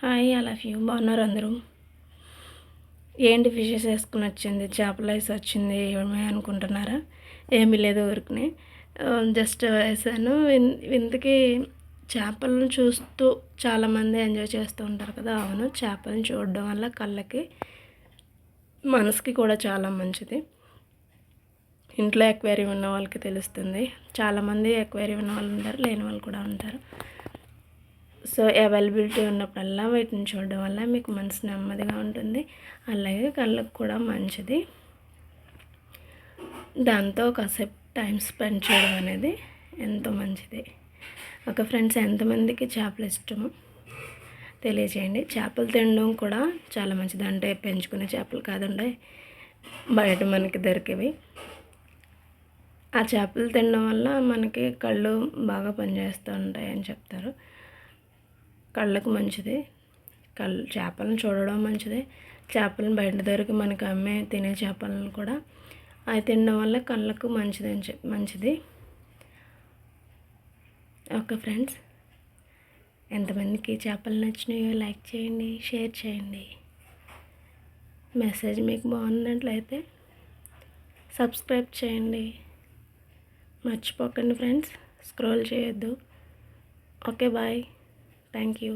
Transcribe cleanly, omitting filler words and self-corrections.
Hi, I love you. బాగున్నారు అందరూ? ఏంటి ఫిషెస్ వేసుకుని వచ్చింది, చేపల రైస్ వచ్చింది ఏమి అనుకుంటున్నారా? ఏమీ లేదు, ఊరికనే జస్ట్ వేసాను. ఇంతకీ చేపలను చూస్తూ చాలామంది ఎంజాయ్ చేస్తూ ఉంటారు కదా. అవును, చేపలను చూడడం వల్ల కళ్ళకి మనసుకి కూడా చాలా మంచిది. ఇంట్లో ఎక్వేరియం ఉన్న వాళ్ళకి తెలుస్తుంది. చాలామంది ఎక్వేరియం ఉన్న వాళ్ళు ఉంటారు, లేని వాళ్ళు కూడా ఉంటారు. సో అవైలబిలిటీ ఉన్నప్పుడల్లా వీటిని చూడడం వల్ల మీకు మనసు నెమ్మదిగా ఉంటుంది, అలాగే కళ్ళకు కూడా మంచిది. దాంతో కాసేపు టైం స్పెండ్ చేయడం అనేది ఎంతో మంచిది. ఓకే ఫ్రెండ్స్, ఎంతమందికి చేపలు ఇష్టమో తెలియచేయండి. చేపలు తినడం కూడా చాలా మంచిది. అంటే పెంచుకునే చేపలు కాదండి, బయట మనకి దొరికేవి. ఆ చేపలు తినడం వల్ల మనకి కళ్ళు బాగా పనిచేస్తూ ఉంటాయని చెప్తారు. కళ్ళకు మంచిది. చేపలను చూడడం మంచిది. చేపలను బయట దొరికి మనకు అమ్మే తినే చేపలను కూడా అవి తినడం వల్ల కళ్ళకు మంచిది. ఓకే ఫ్రెండ్స్, ఎంతమందికి చేపలు నచ్చినాయో లైక్ చేయండి, షేర్ చేయండి. మెసేజ్ మీకు బాగున్నట్లయితే సబ్స్క్రైబ్ చేయండి. మర్చిపోకండి ఫ్రెండ్స్, స్క్రోల్ చేయొద్దు. Okay, bye. Thank you.